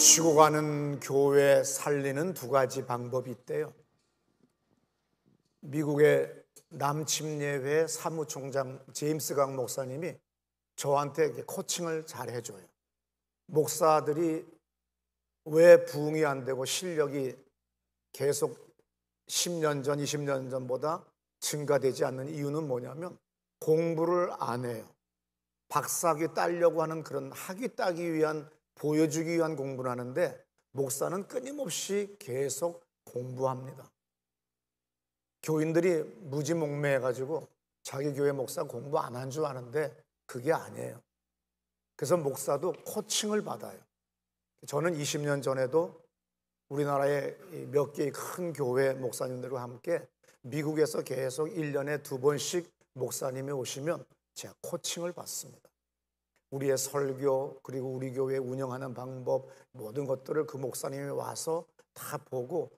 죽어가는 교회 살리는 두 가지 방법이 있대요. 미국의 남침례회 사무총장 제임스 강 목사님이 저한테 코칭을 잘 해줘요. 목사들이 왜 부흥이 안 되고 실력이 계속 10년 전, 20년 전보다 증가되지 않는 이유는 뭐냐면 공부를 안 해요. 박사학위 따려고 하는 그런 학위 따기 위한, 보여주기 위한 공부를 하는데 목사는 끊임없이 계속 공부합니다. 교인들이 무지몽매해가지고 자기 교회 목사 공부 안 한 줄 아는데 그게 아니에요. 그래서 목사도 코칭을 받아요. 저는 20년 전에도 우리나라의 몇 개의 큰 교회 목사님들과 함께 미국에서 계속 1년에 2번씩 목사님이 오시면 제가 코칭을 받습니다. 우리의 설교, 그리고 우리 교회 운영하는 방법, 모든 것들을 그 목사님이 와서 다 보고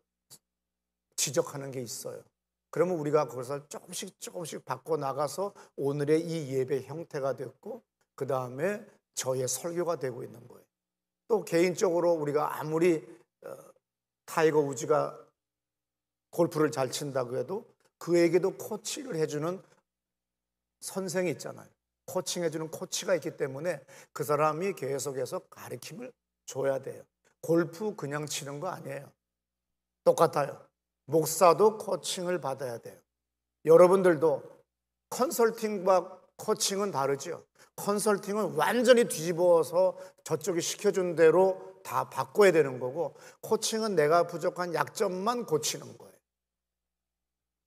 지적하는 게 있어요. 그러면 우리가 그것을 조금씩 바꿔 나가서 오늘의 이 예배 형태가 됐고, 그 다음에 저의 설교가 되고 있는 거예요. 또 개인적으로 우리가 아무리 타이거 우즈가 골프를 잘 친다고 해도 그에게도 코치를 해주는 선생이 있잖아요. 코칭해주는 코치가 있기 때문에 그 사람이 계속해서 가르침을 줘야 돼요. 골프 그냥 치는 거 아니에요. 똑같아요. 목사도 코칭을 받아야 돼요. 여러분들도 컨설팅과 코칭은 다르죠. 컨설팅은 완전히 뒤집어서 저쪽이 시켜준 대로 다 바꿔야 되는 거고, 코칭은 내가 부족한 약점만 고치는 거예요.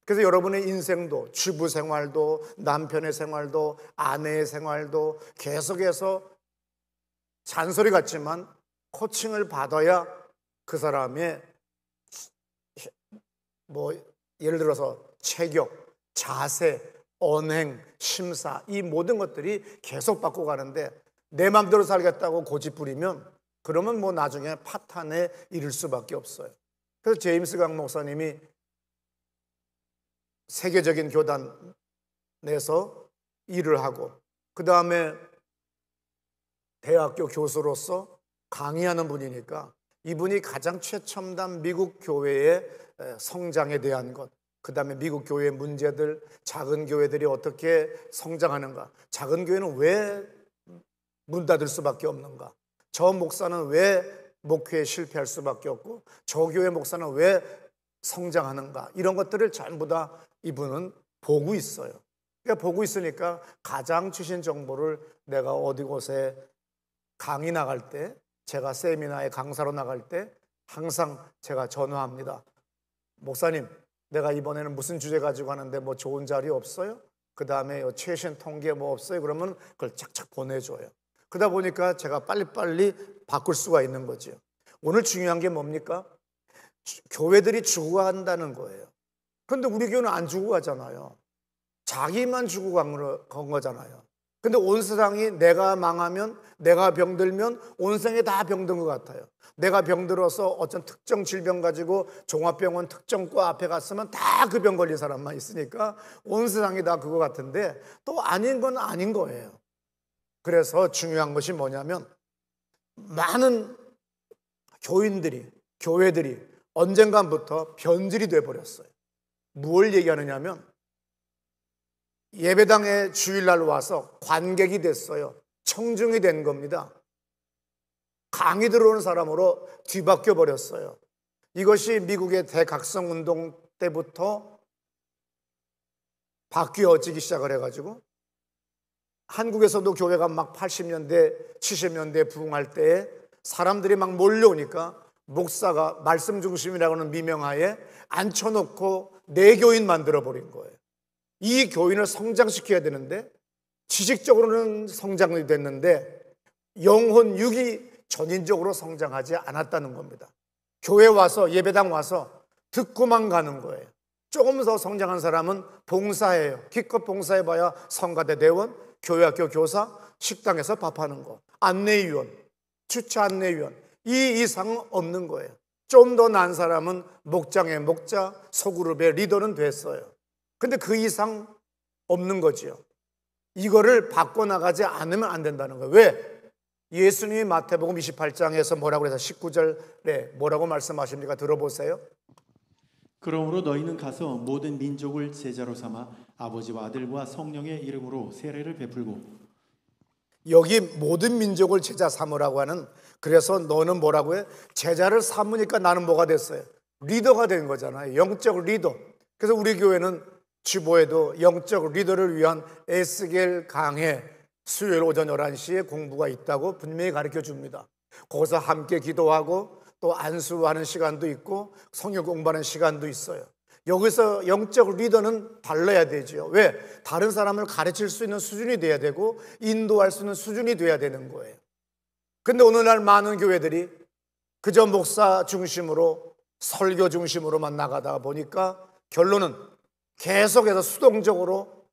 그래서 여러분의 인생도, 주부 생활도, 남편의 생활도, 아내의 생활도 계속해서 잔소리 같지만 코칭을 받아야 그 사람의 예를 들어서 체격, 자세, 언행, 심사, 이 모든 것들이 계속 바꿔가는데 내 마음대로 살겠다고 고집부리면 그러면 나중에 파탄에 이를 수밖에 없어요. 그래서 제임스 강 목사님이 세계적인 교단 내서 일을 하고, 그 다음에 대학교 교수로서 강의하는 분이니까 이분이 가장 최첨단 미국 교회의 성장에 대한 것, 그 다음에 미국 교회의 문제들, 작은 교회들이 어떻게 성장하는가, 작은 교회는 왜 문 닫을 수밖에 없는가, 저 목사는 왜 목회에 실패할 수밖에 없고 저 교회 목사는 왜 성장하는가, 이런 것들을 전부 다 이분은 보고 있어요. 그러니까 보고 있으니까 가장 최신 정보를 내가 어디 곳에 강의 나갈 때, 제가 세미나에 강사로 나갈 때 항상 제가 전화합니다. 목사님, 내가 이번에는 무슨 주제 가지고 하는데 좋은 자리 없어요? 그 다음에 최신 통계 없어요? 그러면 그걸 착착 보내줘요. 그러다 보니까 제가 빨리빨리 바꿀 수가 있는 거죠. 오늘 중요한 게 뭡니까? 교회들이 죽어간다는 거예요. 그런데 우리 교회는 안 죽어가잖아요. 자기만 죽어간 거잖아요. 근데 온 세상이 내가 망하면, 내가 병들면 온 세상이 다 병든 것 같아요. 내가 병들어서 어떤 특정 질병 가지고 종합병원 특정과 앞에 갔으면 다 그 병 걸린 사람만 있으니까 온 세상이 다 그거 같은데 또 아닌 건 아닌 거예요. 그래서 중요한 것이 뭐냐면 많은 교회들이 언젠가부터 변질이 돼버렸어요. 무엇을 얘기하느냐면 예배당에 주일날 와서 관객이 됐어요. 청중이 된 겁니다. 강의 들어오는 사람으로 뒤바뀌어 버렸어요. 이것이 미국의 대각성 운동 때부터 바뀌어지기 시작을 해가지고 한국에서도 교회가 막 80년대, 70년대 부흥할 때에 사람들이 막 몰려오니까 목사가 말씀 중심이라고 하는 미명하에 앉혀놓고 내교인 만들어버린 거예요. 이 교인을 성장시켜야 되는데 지식적으로는 성장이 됐는데 영혼 육이 전인적으로 성장하지 않았다는 겁니다. 교회 와서, 예배당 와서 듣고만 가는 거예요. 조금 더 성장한 사람은 봉사해요. 기껏 봉사해봐야 성가대 대원, 교회학교 교사, 식당에서 밥하는 거, 안내위원, 주차 안내위원, 이 이상은 없는 거예요. 좀 더 나은 사람은 목장의 목자, 소그룹의 리더는 됐어요. 근데 그 이상 없는 거지요. 이거를 바꿔나가지 않으면 안 된다는 거예요. 왜? 예수님이 마태복음 28장에서 뭐라고 해서 19절에 뭐라고 말씀하십니까? 들어보세요. 그러므로 너희는 가서 모든 민족을 제자로 삼아 아버지와 아들과 성령의 이름으로 세례를 베풀고. 여기 모든 민족을 제자 삼으라고 하는, 그래서 너는 뭐라고 해? 제자를 삼으니까 나는 뭐가 됐어요? 리더가 된 거잖아요. 영적 리더. 그래서 우리 교회는 주보에도 영적 리더를 위한 에스겔 강해 수요일 오전 11시에 공부가 있다고 분명히 가르쳐 줍니다. 거기서 함께 기도하고 또 안수하는 시간도 있고 성경 공부하는 시간도 있어요. 여기서 영적 리더는 달라야 되죠. 왜? 다른 사람을 가르칠 수 있는 수준이 돼야 되고 인도할 수 있는 수준이 돼야 되는 거예요. 근데 오늘날 많은 교회들이 그저 목사 중심으로 설교 중심으로만 나가다 보니까 결론은 계속해서 수동적으로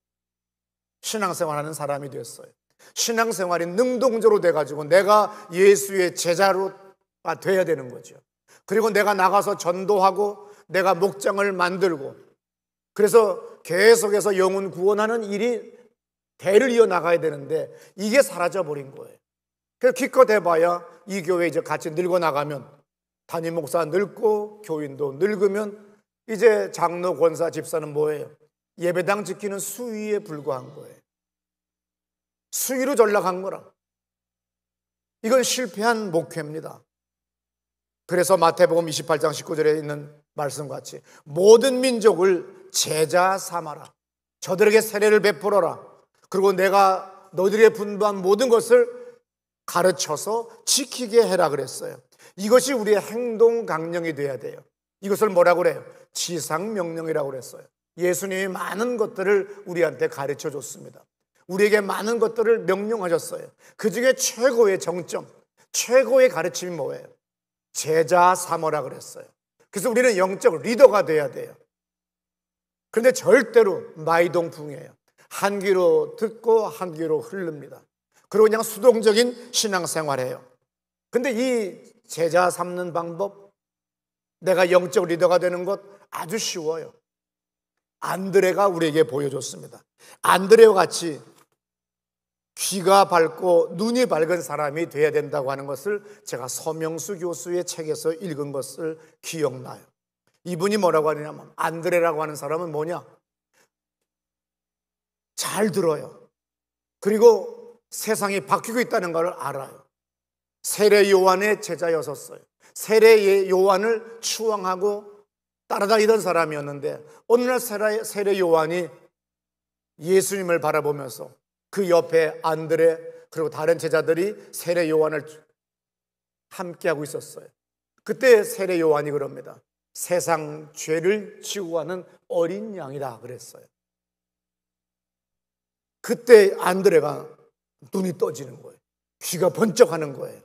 신앙생활하는 사람이 됐어요. 신앙생활이 능동적으로 돼가지고 내가 예수의 제자로가 돼야 되는 거죠. 그리고 내가 나가서 전도하고 내가 목장을 만들고 그래서 계속해서 영혼 구원하는 일이 대를 이어나가야 되는데 이게 사라져버린 거예요. 그래서 기껏 해봐야 이 교회 이제 같이 늙어 나가면 담임 목사 늙고 교인도 늙으면 이제 장로, 권사, 집사는 뭐예요? 예배당 지키는 수위에 불과한 거예요. 수위로 전락한 거라. 이건 실패한 목회입니다. 그래서 마태복음 28장 19절에 있는 말씀같이 모든 민족을 제자 삼아라. 저들에게 세례를 베풀어라. 그리고 내가 너희들의 분부한 모든 것을 가르쳐서 지키게 해라 그랬어요. 이것이 우리의 행동 강령이 돼야 돼요. 이것을 뭐라고 그래요? 지상명령이라고 그랬어요. 예수님이 많은 것들을 우리한테 가르쳐 줬습니다. 우리에게 많은 것들을 명령하셨어요. 그 중에 최고의 정점, 최고의 가르침이 뭐예요? 제자 삼어라 그랬어요. 그래서 우리는 영적 리더가 돼야 돼요. 그런데 절대로 마이동풍이에요. 한 귀로 듣고 한 귀로 흐릅니다. 그리고 그냥 수동적인 신앙생활해요. 근데 이 제자 삼는 방법, 내가 영적 리더가 되는 것 아주 쉬워요. 안드레가 우리에게 보여줬습니다. 안드레와 같이 귀가 밝고 눈이 밝은 사람이 돼야 된다고 하는 것을 제가 서명수 교수의 책에서 읽은 것을 기억나요. 이분이 뭐라고 하냐면 안드레라고 하는 사람은 뭐냐? 잘 들어요. 그리고 세상이 바뀌고 있다는 걸 알아요. 세례 요한의 제자였었어요. 세례 요한을 추앙하고 따라다니던 사람이었는데 어느 날 세례 요한이 예수님을 바라보면서 그 옆에 안드레 그리고 다른 제자들이 세례 요한을 함께하고 있었어요. 그때 세례 요한이 그럽니다. 세상 죄를 지고 가는 어린 양이다 그랬어요. 그때 안드레가 눈이 떠지는 거예요. 귀가 번쩍하는 거예요.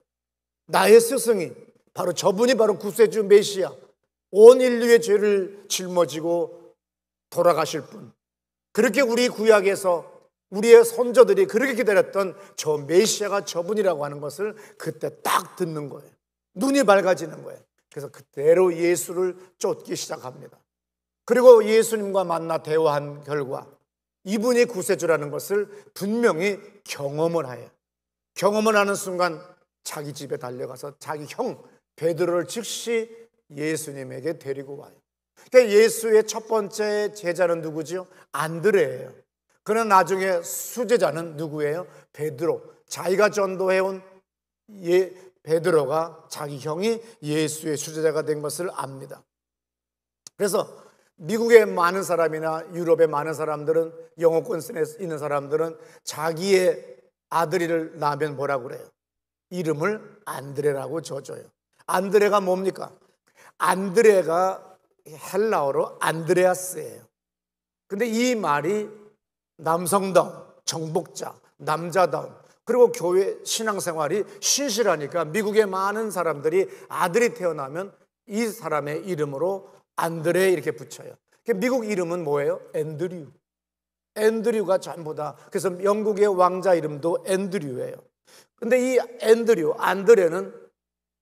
나의 스승이 바로 저분이 바로 구세주 메시아, 온 인류의 죄를 짊어지고 돌아가실 분. 그렇게 우리 구약에서 우리의 선조들이 그렇게 기다렸던 저 메시아가 저분이라고 하는 것을 그때 딱 듣는 거예요. 눈이 밝아지는 거예요. 그래서 그대로 예수를 쫓기 시작합니다. 그리고 예수님과 만나 대화한 결과 이분이 구세주라는 것을 분명히 경험을 해요. 경험을 하는 순간 자기 집에 달려가서 자기 형 베드로를 즉시 예수님에게 데리고 와요. 그러니까 예수의 첫 번째 제자는 누구죠? 안드레예요. 그는 나중에 수제자는 누구예요? 베드로. 자기가 전도해온 베드로가 자기 형이 예수의 수제자가 된 것을 압니다. 그래서 미국의 많은 사람이나 유럽의 많은 사람들은 영어권에 있는 사람들은 자기의 아들을 낳으면 뭐라고 그래요? 이름을 안드레라고 줘줘요. 안드레가 뭡니까? 안드레가 헬라어로 안드레아스예요. 근데 이 말이 남성다운, 정복자, 남자다운, 그리고 교회 신앙생활이 신실하니까 미국의 많은 사람들이 아들이 태어나면 이 사람의 이름으로 안드레 이렇게 붙여요. 미국 이름은 뭐예요? 앤드류. 앤드류가 전부 다. 그래서 영국의 왕자 이름도 앤드류예요. 근데 이 앤드류, 안드레는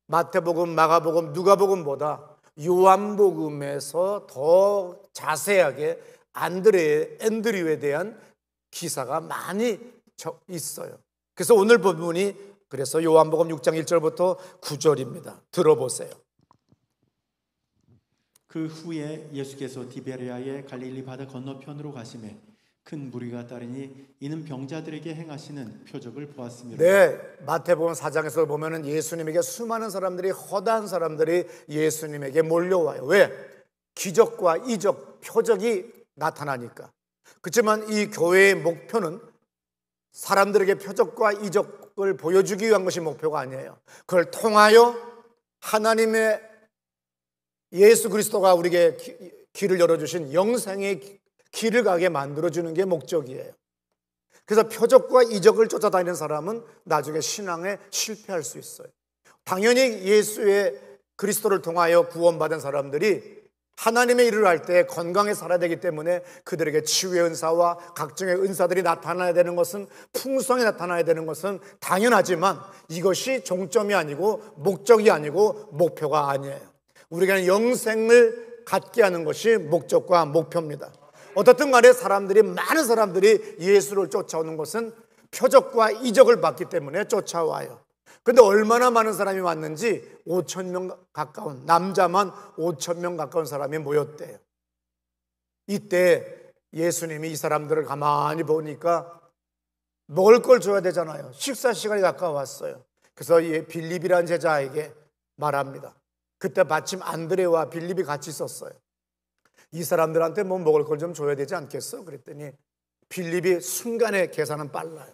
마태복음, 마가복음, 누가복음보다 요한복음에서 더 자세하게 앤드류에 대한 기사가 많이 있어요. 그래서 오늘 본문이 그래서 요한복음 6장 1절부터 9절입니다. 들어보세요. 그 후에 예수께서 디베레아의 갈릴리 바다 건너편으로 가시매 큰 무리가 따르니 이는 병자들에게 행하시는 표적을 보았습니다. 네, 마태복음 4장에서 보면은 예수님에게 수많은 사람들이, 허다한 사람들이 예수님에게 몰려와요. 왜? 기적과 이적, 표적이 나타나니까. 그렇지만 이 교회의 목표는 사람들에게 표적과 이적을 보여주기 위한 것이 목표가 아니에요. 그걸 통하여 하나님의 예수 그리스도가 우리에게 길을 열어주신 영생의 길을 가게 만들어주는 게 목적이에요. 그래서 표적과 이적을 쫓아다니는 사람은 나중에 신앙에 실패할 수 있어요. 당연히 예수의 그리스도를 통하여 구원받은 사람들이 하나님의 일을 할 때 건강에 살아야 되기 때문에 그들에게 치유의 은사와 각종의 은사들이 나타나야 되는 것은, 풍성히 나타나야 되는 것은 당연하지만 이것이 종점이 아니고 목적이 아니고 목표가 아니에요. 우리가 영생을 갖게 하는 것이 목적과 목표입니다. 어떻든 간에 많은 사람들이 예수를 쫓아오는 것은 표적과 이적을 받기 때문에 쫓아와요. 그런데 얼마나 많은 사람이 왔는지 5,000명 가까운, 남자만 5,000명 가까운 사람이 모였대요. 이때 예수님이 이 사람들을 가만히 보니까 먹을 걸 줘야 되잖아요. 식사 시간이 가까웠어요. 그래서 이 빌립이라는 제자에게 말합니다. 그때 마침 안드레와 빌립이 같이 있었어요. 이 사람들한테 뭐 먹을 걸 좀 줘야 되지 않겠어? 그랬더니 빌립이 순간에 계산은 빨라요.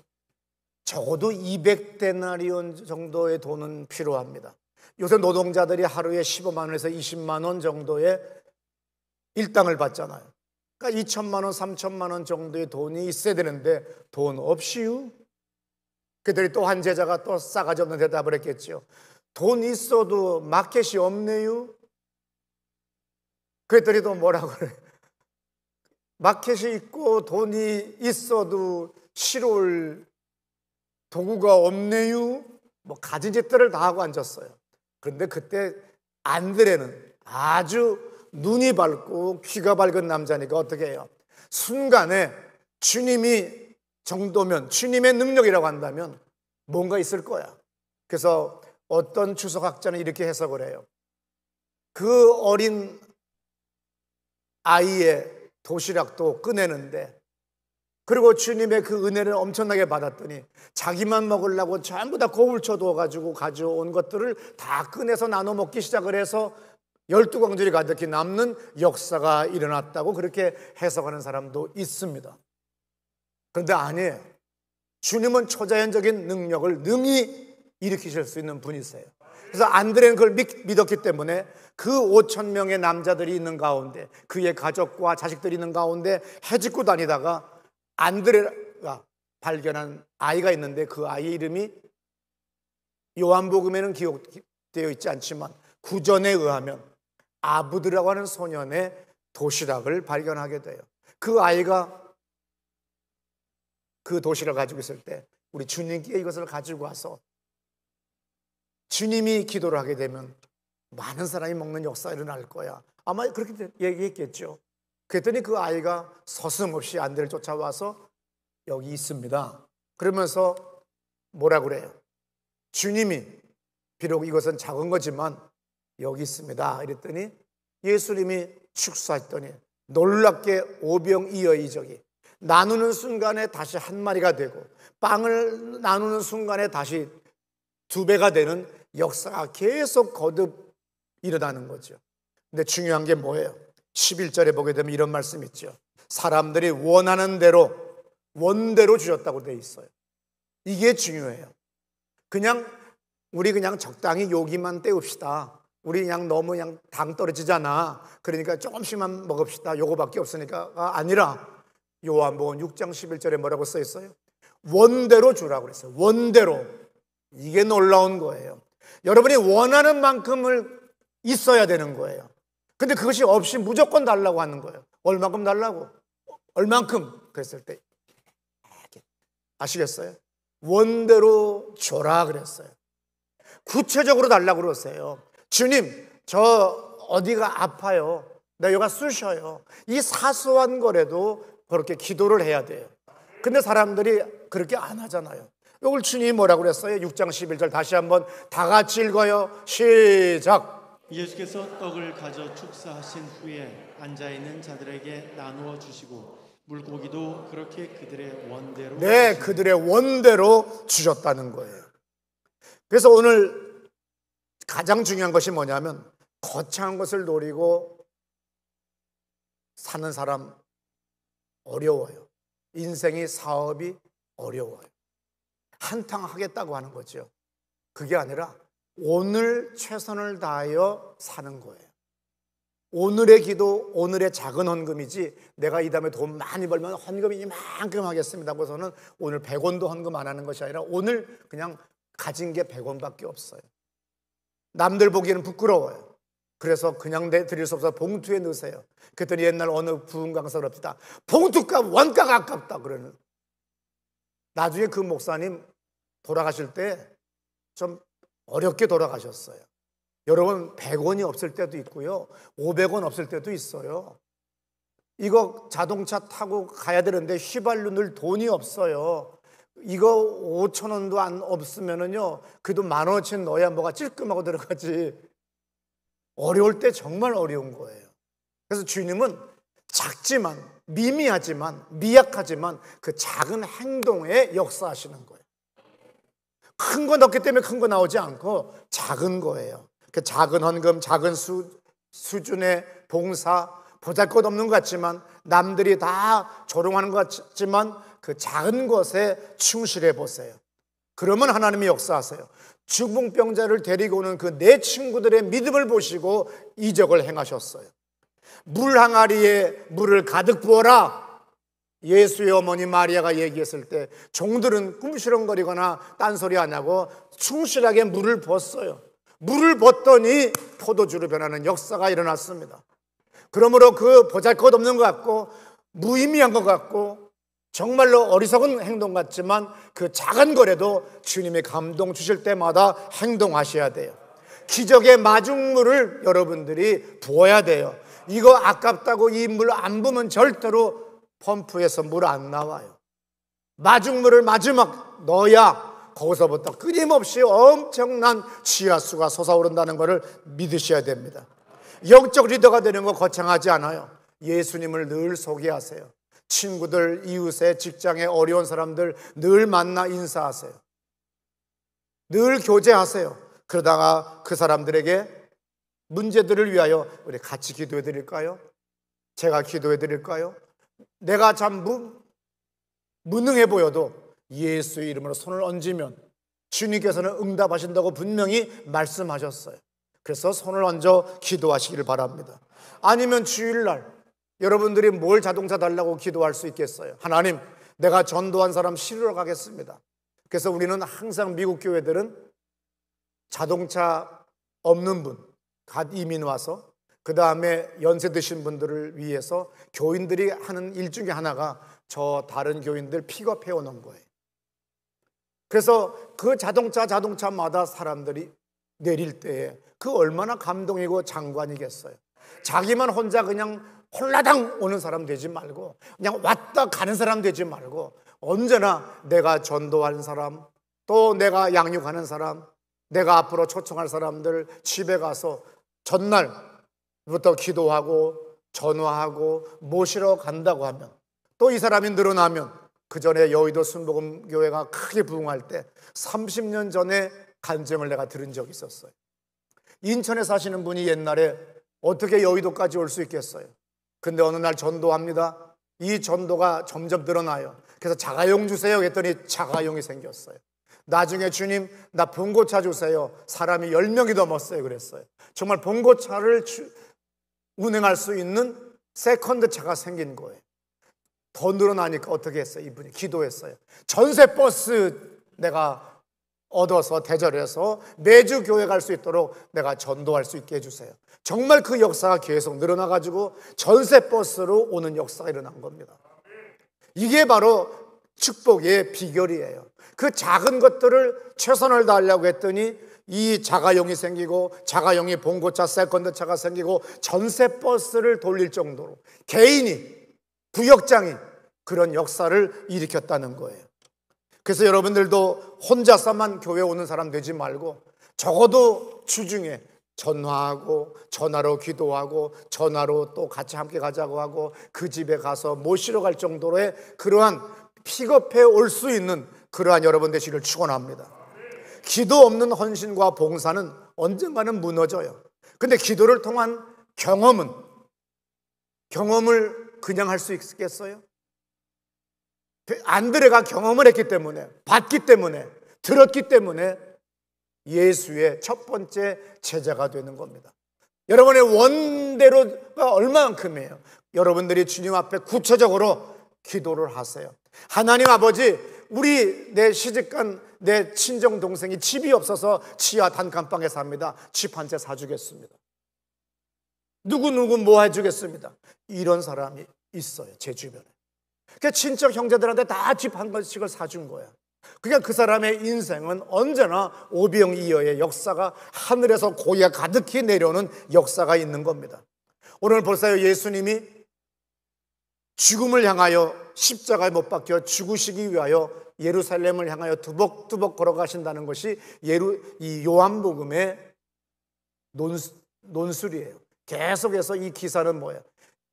적어도 200데나리온 정도의 돈은 필요합니다. 요새 노동자들이 하루에 15만 원에서 20만 원 정도의 일당을 받잖아요. 그러니까 2천만 원, 3천만 원 정도의 돈이 있어야 되는데 돈 없이요? 그들이 또 한 제자가 또 싸가지 없는 대답을 했겠죠. 돈 있어도 마켓이 없네요. 그랬더니 또 뭐라고 그래? 마켓이 있고 돈이 있어도 실을 도구가 없네요. 뭐 가진 짓들을 다 하고 앉았어요. 그런데 그때 안드레는 아주 눈이 밝고 귀가 밝은 남자니까 어떻게 해요? 순간에 주님이 정도면, 주님의 능력이라고 한다면 뭔가 있을 거야. 그래서 어떤 주석학자는 이렇게 해석을 해요. 그 어린 아이의 도시락도 꺼내는데, 그리고 주님의 그 은혜를 엄청나게 받았더니 자기만 먹으려고 전부 다 거울 쳐두어가지고 가져온 것들을 다 꺼내서 나눠 먹기 시작을 해서 12광줄이 가득히 남는 역사가 일어났다고 그렇게 해석하는 사람도 있습니다. 그런데 아니에요. 주님은 초자연적인 능력을 능히 일으키실 수 있는 분이세요. 그래서 안드레는 그걸 믿었기 때문에 그 5,000명의 남자들이 있는 가운데, 그의 가족과 자식들이 있는 가운데 해집고 다니다가 안드레가 발견한 아이가 있는데, 그 아이 이름이 요한복음에는 기록되어 있지 않지만 구전에 의하면 아부드라고 하는 소년의 도시락을 발견하게 돼요. 그 아이가 그 도시락을 가지고 있을 때 우리 주님께 이것을 가지고 와서 주님이 기도를 하게 되면 많은 사람이 먹는 역사가 일어날 거야. 아마 그렇게 얘기했겠죠. 그랬더니 그 아이가 서슴없이 안드레를 쫓아와서 여기 있습니다. 그러면서 뭐라 그래요? 주님이 비록 이것은 작은 거지만 여기 있습니다. 이랬더니 예수님이 축사했더니 놀랍게 오병이어이적이 나누는 순간에 다시 한 마리가 되고, 빵을 나누는 순간에 다시 2배가 되는 역사가 계속 거듭 일어나는 거죠. 근데 중요한 게 뭐예요? 11절에 보게 되면 이런 말씀이 있죠. 사람들이 원하는 대로 원대로 주셨다고 되어 있어요. 이게 중요해요. 우리 그냥 적당히 여기만 때웁시다. 우리 그냥 너무 그냥 당 떨어지잖아. 그러니까 조금씩만 먹읍시다. 요거밖에 없으니까가 아니라 요한복음 6장 11절에 뭐라고 써 있어요? 원대로 주라고 그랬어요. 원대로. 이게 놀라운 거예요. 여러분이 원하는 만큼을 있어야 되는 거예요. 근데 그것이 없이 무조건 달라고 하는 거예요. 얼만큼 달라고? 얼만큼? 그랬을 때 아시겠어요? 원대로 줘라 그랬어요. 구체적으로 달라고 그러세요. 주님, 저 어디가 아파요. 나 여기가 쑤셔요. 이 사소한 거라도 그렇게 기도를 해야 돼요. 근데 사람들이 그렇게 안 하잖아요. 이걸 주님이 뭐라고 그랬어요? 6장 11절 다시 한번 다 같이 읽어요. 시작. 예수께서 떡을 가져 축사하신 후에 앉아있는 자들에게 나누어 주시고 물고기도 그렇게 그들의 원대로 네, 그들의 원대로 주셨다는 거예요. 그래서 오늘 가장 중요한 것이 뭐냐면 거창한 것을 노리고 사는 사람 어려워요. 인생이 사업이 어려워요. 한탕 하겠다고 하는 거죠. 그게 아니라 오늘 최선을 다하여 사는 거예요. 오늘의 기도, 오늘의 작은 헌금이지 내가 이 다음에 돈 많이 벌면 헌금이 이만큼 하겠습니다 하고서는 오늘 100원도 헌금 안 하는 것이 아니라 오늘 그냥 가진 게 100원밖에 없어요. 남들 보기에는 부끄러워요. 그래서 그냥 드릴 수 없어서 봉투에 넣으세요. 그랬더니 옛날 어느 부흥 강사가 그럽시다. 봉투값 원가가 아깝다 그러는. 나중에 그 목사님 돌아가실 때 좀 어렵게 돌아가셨어요. 여러분 100원이 없을 때도 있고요. 500원 없을 때도 있어요. 이거 자동차 타고 가야 되는데 휘발유 넣을 돈이 없어요. 이거 5,000원도 안 없으면은요. 그래도 10,000원어치 넣어야 뭐가 찔끔하고 들어가지. 어려울 때 정말 어려운 거예요. 그래서 주님은 작지만 미미하지만 미약하지만 그 작은 행동에 역사하시는 거예요. 큰 거 넣기 때문에 큰 거 나오지 않고 작은 거예요. 그 작은 헌금, 작은 수준의 봉사, 보잘것없는 것 같지만 남들이 다 조롱하는 것 같지만 그 작은 것에 충실해 보세요. 그러면 하나님이 역사하세요. 중풍병자를 데리고 오는 그 네 친구들의 믿음을 보시고 이적을 행하셨어요. 물 항아리에 물을 가득 부어라. 예수의 어머니 마리아가 얘기했을 때 종들은 꿈시렁거리거나 딴소리 안 하고 충실하게 물을 부었어요. 물을 붓더니 포도주로 변하는 역사가 일어났습니다. 그러므로 그 보잘것없는 것 같고 무의미한 것 같고 정말로 어리석은 행동 같지만 그 작은 거라도 주님의 감동 주실 때마다 행동하셔야 돼요. 기적의 마중물을 여러분들이 부어야 돼요. 이거 아깝다고 이 물 안 부으면 절대로 펌프에서 물 안 나와요. 마중물을 마지막 넣어야 거기서부터 끊임없이 엄청난 지하수가 솟아오른다는 것을 믿으셔야 됩니다. 영적 리더가 되는 거 거창하지 않아요. 예수님을 늘 소개하세요. 친구들, 이웃에, 직장에 어려운 사람들 늘 만나 인사하세요. 늘 교제하세요. 그러다가 그 사람들에게 문제들을 위하여 우리 같이 기도해 드릴까요? 제가 기도해 드릴까요? 내가 참 무능해 보여도 예수의 이름으로 손을 얹으면 주님께서는 응답하신다고 분명히 말씀하셨어요. 그래서 손을 얹어 기도하시기를 바랍니다. 아니면 주일날 여러분들이 뭘 자동차 달라고 기도할 수 있겠어요? 하나님, 내가 전도한 사람 실으러 가겠습니다. 그래서 우리는 항상 미국 교회들은 자동차 없는 분, 갓 이민 와서 그 다음에 연세 드신 분들을 위해서 교인들이 하는 일 중에 하나가 저 다른 교인들 픽업해 오는 거예요. 그래서 그 자동차마다 사람들이 내릴 때에 그 얼마나 감동이고 장관이겠어요. 자기만 혼자 그냥 홀라당 오는 사람 되지 말고 그냥 왔다 가는 사람 되지 말고 언제나 내가 전도하는 사람, 또 내가 양육하는 사람, 내가 앞으로 초청할 사람들 집에 가서 전날부터 기도하고 전화하고 모시러 간다고 하면, 또 이 사람이 늘어나면, 그 전에 여의도 순복음교회가 크게 부흥할 때 30년 전에 간증을 내가 들은 적이 있었어요. 인천에 사시는 분이 옛날에 어떻게 여의도까지 올 수 있겠어요? 근데 어느 날 전도합니다. 이 전도가 점점 늘어나요. 그래서 자가용 주세요 했더니 자가용이 생겼어요. 나중에 주님, 나 봉고차 주세요. 사람이 10명이 넘었어요 그랬어요. 정말 봉고차를 운행할 수 있는 세컨드 차가 생긴 거예요. 더 늘어나니까 어떻게 했어요? 이분이 기도했어요. 전세 버스 내가 얻어서 대절해서 매주 교회 갈 수 있도록 내가 전도할 수 있게 해주세요. 정말 그 역사가 계속 늘어나가지고 전세 버스로 오는 역사가 일어난 겁니다. 이게 바로 축복의 비결이에요. 그 작은 것들을 최선을 다하려고 했더니 이 자가용이 생기고, 자가용이 봉고차, 세컨드차가 생기고, 전세 버스를 돌릴 정도로 개인이, 부역장이 그런 역사를 일으켰다는 거예요. 그래서 여러분들도 혼자서만 교회 오는 사람 되지 말고 적어도 주중에 전화하고 전화로 기도하고 전화로 또 같이 함께 가자고 하고 그 집에 가서 모시러 갈 정도로의 그러한 픽업해 올 수 있는 그러한 여러분 되시기를 축원합니다. 기도 없는 헌신과 봉사는 언젠가는 무너져요. 근데 기도를 통한 경험을 그냥 할 수 있겠어요? 안드레가 경험을 했기 때문에, 봤기 때문에, 들었기 때문에 예수의 첫 번째 제자가 되는 겁니다. 여러분의 원대로가 얼마만큼이에요? 여러분들이 주님 앞에 구체적으로 기도를 하세요. 하나님 아버지, 내 시집간 내 친정 동생이 집이 없어서 지하 단칸방에 삽니다. 집 한 채 사주겠습니다. 누구 뭐 해주겠습니다. 이런 사람이 있어요, 제 주변에. 그 친척 형제들한테 다 집 한 번씩을 사준 거야. 그러니까 그 사람의 인생은 언제나 오병이어의 역사가, 하늘에서 고기가 가득히 내려오는 역사가 있는 겁니다. 오늘 벌써요, 예수님이 죽음을 향하여 십자가에 못 박혀 죽으시기 위하여 예루살렘을 향하여 두벅두벅 걸어가신다는 것이 이 요한복음의 논술이에요. 계속해서 이 기사는 뭐예요?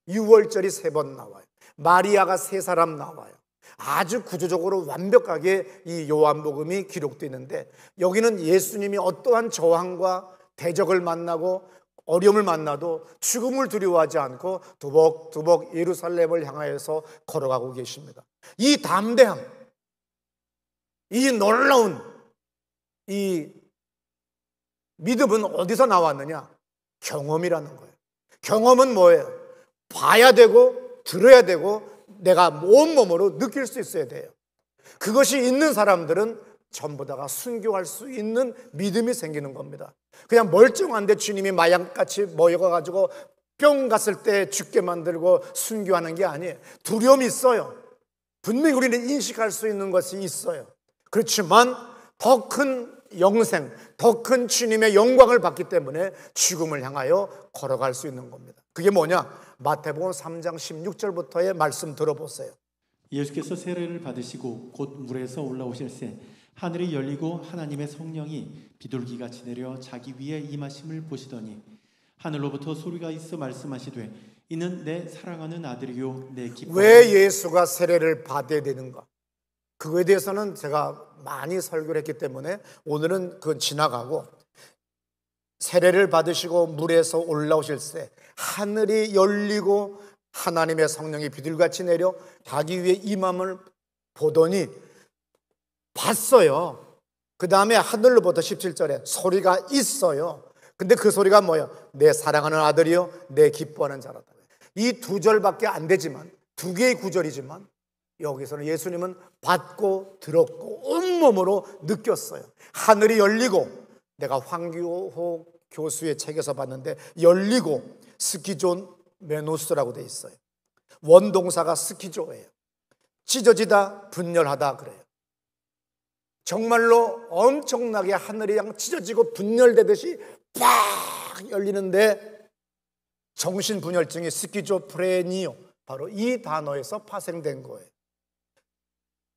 6월절이 3번 나와요. 마리아가 3사람 나와요. 아주 구조적으로 완벽하게 이 요한복음이 기록되어 있는데, 여기는 예수님이 어떠한 저항과 대적을 만나고 어려움을 만나도 죽음을 두려워하지 않고 두벅두벅 예루살렘을 향하여서 걸어가고 계십니다. 이 담대함, 이 놀라운 이 믿음은 어디서 나왔느냐? 경험이라는 거예요. 경험은 뭐예요? 봐야 되고 들어야 되고 내가 온몸으로 느낄 수 있어야 돼요. 그것이 있는 사람들은 전부 다가 순교할 수 있는 믿음이 생기는 겁니다. 그냥 멀쩡한데 주님이 마약같이 모여가지고 뿅 갔을 때 죽게 만들고 순교하는 게 아니에요. 두려움이 있어요. 분명히 우리는 인식할 수 있는 것이 있어요. 그렇지만 더 큰 영생, 더 큰 주님의 영광을 받기 때문에 죽음을 향하여 걸어갈 수 있는 겁니다. 그게 뭐냐? 마태복음 3장 16절부터의 말씀 들어보세요. 예수께서 세례를 받으시고 곧 물에서 올라오실새 하늘이 열리고 하나님의 성령이 비둘기같이 내려 자기 위에 임하심을 보시더니 하늘로부터 소리가 있어 말씀하시되 이는 내 사랑하는 아들이요 내 기뻐하는. 왜 예수가 세례를 받아야 되는가? 그거에 대해서는 제가 많이 설교를 했기 때문에 오늘은 그건 지나가고, 세례를 받으시고 물에서 올라오실새 하늘이 열리고 하나님의 성령이 비둘기같이 내려 자기 위에 임함을 보더니 봤어요. 그 다음에 하늘로부터 17절에 소리가 있어요. 근데 그 소리가 뭐예요? 내 사랑하는 아들이요 내 기뻐하는 자라다. 이 2절밖에 안 되지만, 2개의 구절이지만 여기서는 예수님은 봤고 들었고 온몸으로 느꼈어요. 하늘이 열리고, 내가 황교호 교수의 책에서 봤는데 열리고 스키존 메노스라고 돼 있어요. 원동사가 스키조예요. 찢어지다, 분열하다 그래요. 정말로 엄청나게 하늘이 그냥 찢어지고 분열되듯이 팍 열리는데 정신분열증이 스키조프레니오, 바로 이 단어에서 파생된 거예요.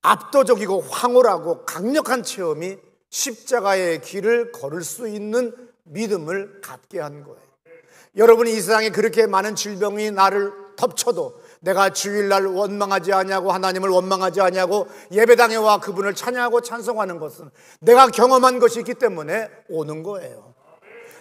압도적이고 황홀하고 강력한 체험이 십자가의 길을 걸을 수 있는 믿음을 갖게 한 거예요. 여러분이 이 세상에 그렇게 많은 질병이 나를 덮쳐도 내가 주일날 원망하지 아니하고 하나님을 원망하지 아니하고 예배당에 와 그분을 찬양하고 찬송하는 것은 내가 경험한 것이 있기 때문에 오는 거예요.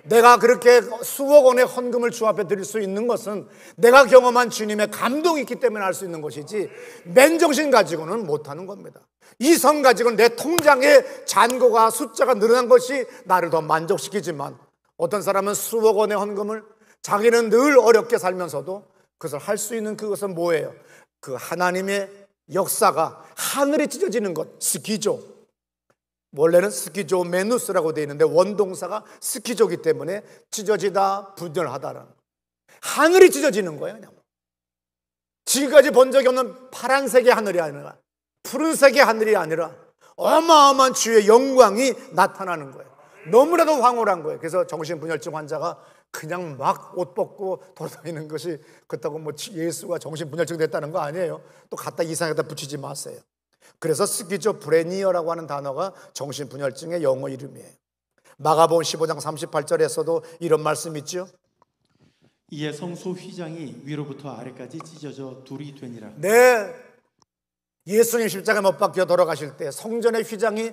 내가 그렇게 수억 원의 헌금을 주 앞에 드릴 수 있는 것은 내가 경험한 주님의 감동이 있기 때문에 할 수 있는 것이지, 맨정신 가지고는 못하는 겁니다. 이성 가지고는 내 통장에 잔고가 숫자가 늘어난 것이 나를 더 만족시키지만, 어떤 사람은 수억 원의 헌금을, 자기는 늘 어렵게 살면서도 그것을 할 수 있는 그것은 뭐예요? 그 하나님의 역사가 하늘이 찢어지는 것, 스키조. 원래는 스키조 메누스라고 되어 있는데 원동사가 스키조이기 때문에 찢어지다, 분열하다라는 거예요. 하늘이 찢어지는 거예요. 그냥. 지금까지 본 적이 없는 파란색의 하늘이 아니라, 푸른색의 하늘이 아니라 어마어마한 주의 영광이 나타나는 거예요. 너무나도 황홀한 거예요. 그래서 정신분열증 환자가 그냥 막 옷 벗고 돌아다니는 것이, 그렇다고 뭐 예수가 정신분열증 됐다는 거 아니에요. 또 갖다 이상하다 붙이지 마세요. 그래서 스키조프레니아라고 하는 단어가 정신분열증의 영어 이름이에요. 마가복음 15장 38절에서도 이런 말씀 있죠. 이에 성소 휘장이 위로부터 아래까지 찢어져 둘이 되니라. 네, 예수님 십자가에 못 박혀 돌아가실 때 성전의 휘장이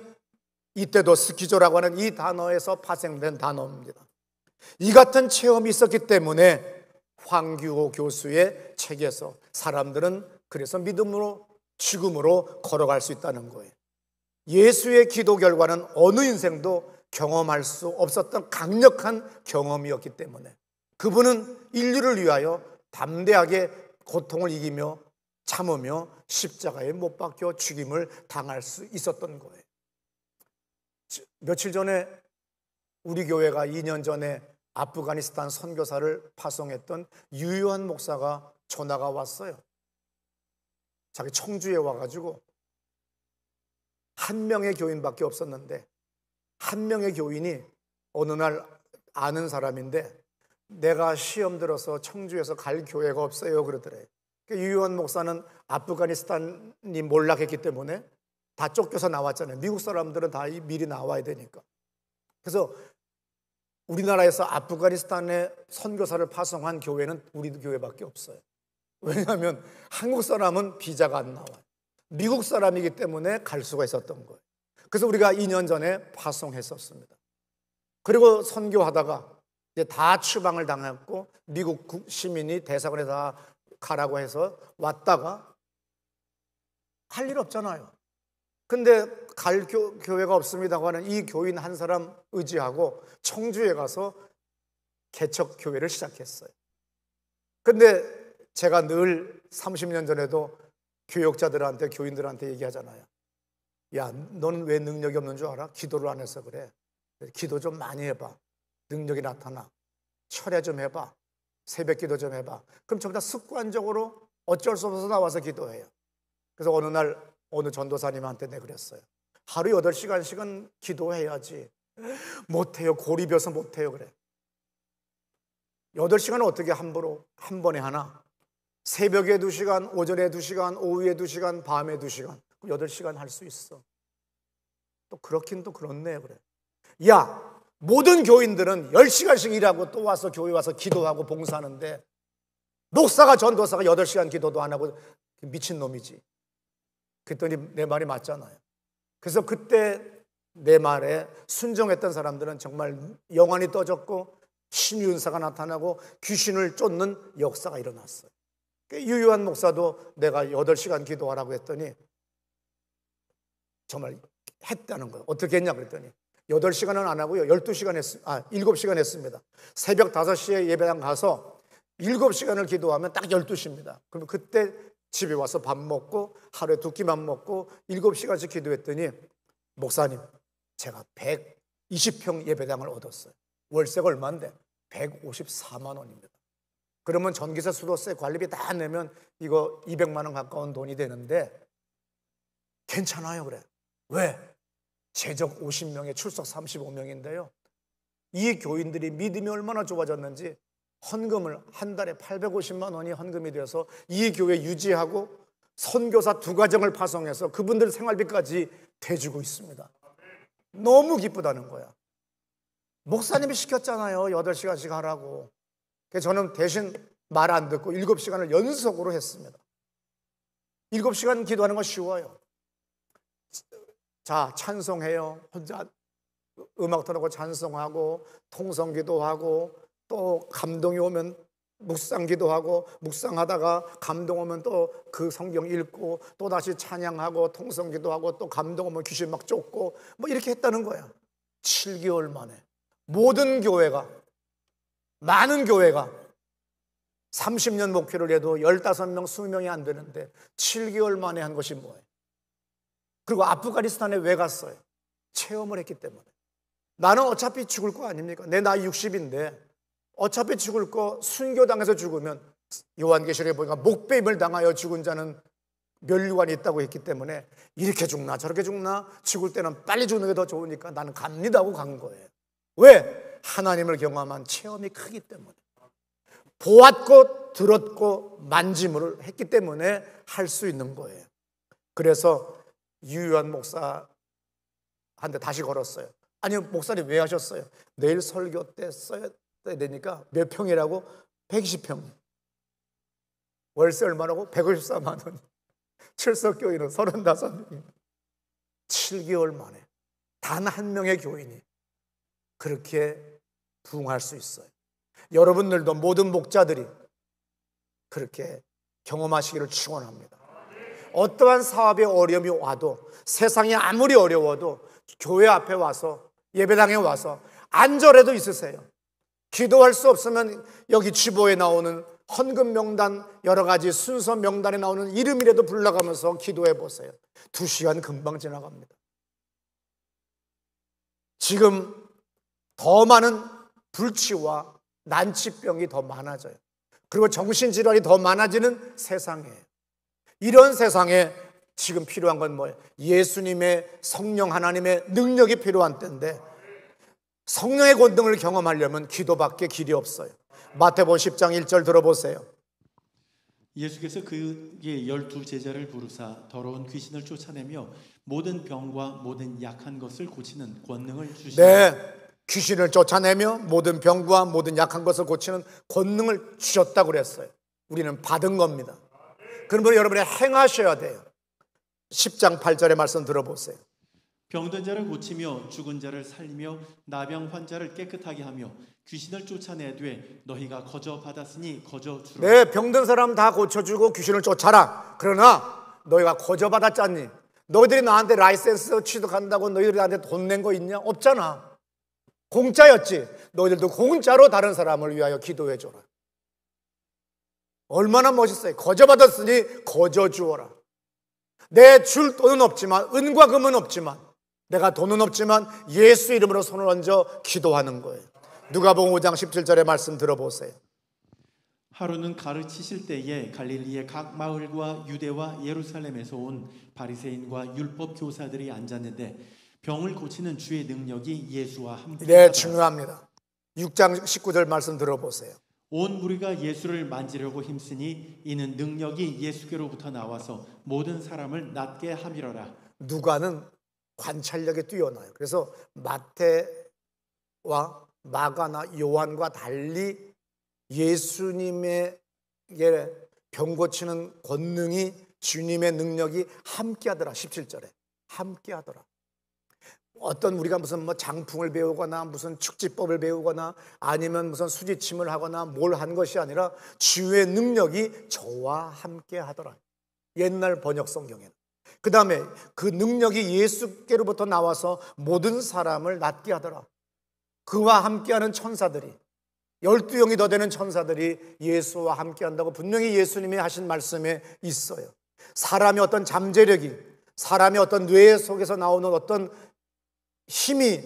이때도 스키조라고 하는 이 단어에서 파생된 단어입니다. 이 같은 체험이 있었기 때문에 황규호 교수의 책에서 사람들은 그래서 믿음으로 죽음으로 걸어갈 수 있다는 거예요. 예수의 기도 결과는 어느 인생도 경험할 수 없었던 강력한 경험이었기 때문에 그분은 인류를 위하여 담대하게 고통을 이기며 참으며 십자가에 못 박혀 죽임을 당할 수 있었던 거예요. 며칠 전에 우리 교회가 2년 전에 아프가니스탄 선교사를 파송했던 유효한 목사가 전화가 왔어요. 자기 청주에 와가지고 한 명의 교인밖에 없었는데 한 명의 교인이 어느 날 아는 사람인데 내가 시험 들어서 청주에서 갈 교회가 없어요 그러더래요. 유효한 목사는 아프가니스탄이 몰락했기 때문에 다 쫓겨서 나왔잖아요. 미국 사람들은 다 미리 나와야 되니까. 그래서 우리나라에서 아프가니스탄에 선교사를 파송한 교회는 우리 교회밖에 없어요. 왜냐하면 한국 사람은 비자가 안 나와요. 미국 사람이기 때문에 갈 수가 있었던 거예요. 그래서 우리가 2년 전에 파송했었습니다. 그리고 선교하다가 이제 다 추방을 당했고 미국 시민이 대사관에 다 가라고 해서 왔다가 할 일 없잖아요. 근데 갈 교회가 없습니다고 하는 이 교인 한 사람 의지하고 청주에 가서 개척 교회를 시작했어요. 근데 제가 늘 30년 전에도 교역자들한테 교인들한테 얘기하잖아요. 야, 너는 왜 능력이 없는 줄 알아? 기도를 안 해서 그래. 기도 좀 많이 해봐. 능력이 나타나. 철야 좀 해봐. 새벽 기도 좀 해봐. 그럼 전부 다 습관적으로 어쩔 수 없어서 나와서 기도해요. 그래서 어느 날 어느 전도사님한테 내가 그랬어요. 하루 8시간씩은 기도해야지. 못해요. 고리벼서 못해요. 그래. 8시간은 어떻게 함부로 한 번에 하나? 새벽에 2시간, 오전에 2시간, 오후에 2시간, 밤에 2시간. 8시간 할 수 있어. 또 그렇긴 또 그렇네. 그래. 야, 모든 교인들은 10시간씩 일하고 또 와서 교회 와서 기도하고 봉사하는데 목사가 전도사가 8시간 기도도 안 하고 미친 놈이지. 그랬더니 내 말이 맞잖아요. 그래서 그때 내 말에 순종했던 사람들은 정말 영안이 떠졌고 신의 은사가 나타나고 귀신을 쫓는 역사가 일어났어요. 유효한 목사도 내가 8시간 기도하라고 했더니 정말 했다는 거예요. 어떻게 했냐 그랬더니 8시간은 안 하고요. 7시간 했습니다. 새벽 5시에 예배당 가서 7시간을 기도하면 딱 12시입니다. 그러면 그때 집에 와서 밥 먹고 하루에 2끼만 먹고 7시간씩 기도했더니 목사님, 제가 120평 예배당을 얻었어요. 월세가 얼마인데? 154만 원입니다. 그러면 전기세, 수도세, 관리비 다 내면 이거 200만 원 가까운 돈이 되는데 괜찮아요. 그래. 왜? 재적 50명에 출석 35명인데요. 이 교인들이 믿음이 얼마나 좋아졌는지 헌금을 한 달에 850만 원이 헌금이 되어서 이 교회 유지하고 선교사 2가정을 파송해서 그분들 생활비까지 대주고 있습니다. 너무 기쁘다는 거야. 목사님이 시켰잖아요. 8시간씩 하라고. 그래서 저는 대신 말 안 듣고 7시간을 연속으로 했습니다. 7시간 기도하는 건 쉬워요. 자, 찬송해요. 혼자 음악 틀어놓고 찬송하고 통성기도하고 또 감동이 오면 묵상기도하고 묵상하다가 감동 오면 또 그 성경 읽고 또 다시 찬양하고 통성기도하고 또 감동 오면 귀신 막 쫓고 뭐 이렇게 했다는 거야. 7개월 만에 모든 교회가, 많은 교회가 30년 목회를 해도 15명, 20명이 안 되는데 7개월 만에 한 것이 뭐예요? 그리고 아프가니스탄에 왜 갔어요? 체험을 했기 때문에. 나는 어차피 죽을 거 아닙니까? 내 나이 60인데 어차피 죽을 거, 순교당해서 죽으면 요한계시록에 보니까 목배임을 당하여 죽은 자는 멸류관이 있다고 했기 때문에 이렇게 죽나 저렇게 죽나 죽을 때는 빨리 죽는 게 더 좋으니까 나는 갑니다 하고 간 거예요. 왜? 하나님을 경험한 체험이 크기 때문에. 보았고 들었고 만짐을 했기 때문에 할 수 있는 거예요. 그래서 유유한 목사한테 다시 걸었어요. 아니, 목사님 왜 하셨어요? 내일 설교 때 써야 되니까 몇 평이라고? 120평. 월세 얼마라고? 154만 원. 출석교인은 35명. 7개월 만에 단 한 명의 교인이 그렇게 부흥할 수 있어요. 여러분들도 모든 목자들이 그렇게 경험하시기를 축원합니다. 어떠한 사업에 어려움이 와도, 세상이 아무리 어려워도 교회 앞에 와서, 예배당에 와서 안절에도 있으세요. 기도할 수 없으면 여기 주보에 나오는 헌금 명단, 여러 가지 순서 명단에 나오는 이름이라도 불러가면서 기도해 보세요. 2시간 금방 지나갑니다. 지금 더 많은 불치와 난치병이 더 많아져요. 그리고 정신질환이 더 많아지는 세상이에요. 이런 세상에 지금 필요한 건 뭐예요? 예수님의 성령 하나님의 능력이 필요한 때인데, 성령의 권능을 경험하려면 기도밖에 길이 없어요. 마태복음 10장 1절 들어보세요. 예수께서 그의 12제자를 부르사 더러운 귀신을 쫓아내며 모든 병과 모든 약한 것을 고치는 권능을 주시니. 네, 귀신을 쫓아내며 모든 병과 모든 약한 것을 고치는 권능을 주셨다고 그랬어요. 우리는 받은 겁니다. 그러므로 여러분이 행하셔야 돼요. 10장 8절의 말씀 들어보세요. 병든 자를 고치며 죽은 자를 살리며 나병 환자를 깨끗하게 하며 귀신을 쫓아내되 너희가 거저 받았으니 거저 주라. 네, 병든 사람 다 고쳐주고 귀신을 쫓아라. 그러나 너희가 거저 받았잖니? 너희들이 나한테 라이센스 취득한다고 너희들이 나한테 돈 낸 거 있냐? 없잖아. 공짜였지. 너희들도 공짜로 다른 사람을 위하여 기도해 줘라. 얼마나 멋있어요. 거저 받았으니 거저 주어라. 내 줄 돈은 없지만, 은과 금은 없지만, 내가 돈은 없지만 예수 이름으로 손을 얹어 기도하는 거예요. 누가복음 5장 17절의 말씀 들어보세요. 하루는 가르치실 때에 갈릴리의 각 마을과 유대와 예루살렘에서 온 바리새인과 율법 교사들이 앉았는데 병을 고치는 주의 능력이 예수와 함께. 네, 중요합니다. 6장 19절 말씀 들어보세요. 온 무리가 예수를 만지려고 힘쓰니 이는 능력이 예수께로부터 나와서 모든 사람을 낫게 함이러라. 누가는 관찰력이 뛰어나요. 그래서 마태와 마가나 요한과 달리 예수님에게 병 고치는 권능이, 주님의 능력이 함께하더라. 17절에 함께하더라. 어떤 우리가 무슨 뭐 장풍을 배우거나 무슨 축지법을 배우거나 아니면 무슨 수지침을 하거나 뭘 한 것이 아니라 주의 능력이 저와 함께하더라. 옛날 번역 성경에는. 그 다음에 그 능력이 예수께로부터 나와서 모든 사람을 낫게 하더라. 그와 함께하는 천사들이, 12영이 더 되는 천사들이 예수와 함께한다고 분명히 예수님이 하신 말씀에 있어요. 사람의 어떤 잠재력이, 사람의 어떤 뇌 속에서 나오는 어떤 힘이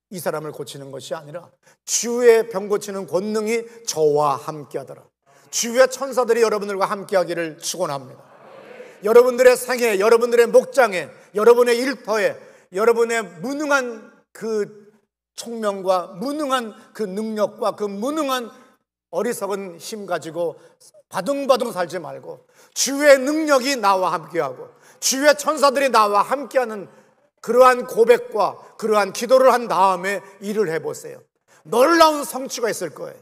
이 사람을 고치는 것이 아니라 주의 병 고치는 권능이 저와 함께하더라. 주의 천사들이 여러분들과 함께하기를 축원합니다. 여러분들의 생에, 여러분들의 목장에, 여러분의 일터에, 여러분의 무능한 그 총명과 무능한 그 능력과 그 무능한 어리석은 힘 가지고 바둥바둥 살지 말고 주의 능력이 나와 함께하고 주의 천사들이 나와 함께하는 그러한 고백과 그러한 기도를 한 다음에 일을 해보세요. 놀라운 성취가 있을 거예요.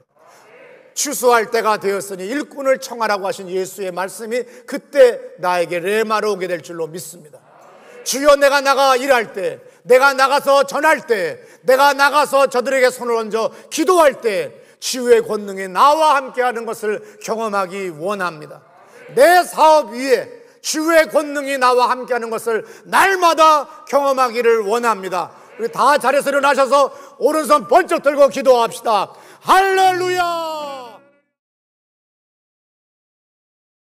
추수할 때가 되었으니 일꾼을 청하라고 하신 예수의 말씀이 그때 나에게 레마로 오게 될 줄로 믿습니다. 주여, 내가 나가 일할 때, 내가 나가서 전할 때, 내가 나가서 저들에게 손을 얹어 기도할 때 주의 권능이 나와 함께하는 것을 경험하기 원합니다. 내 사업 위에 주의 권능이 나와 함께하는 것을 날마다 경험하기를 원합니다. 우리 다 자리에서 일어나셔서 오른손 번쩍 들고 기도합시다. 할렐루야!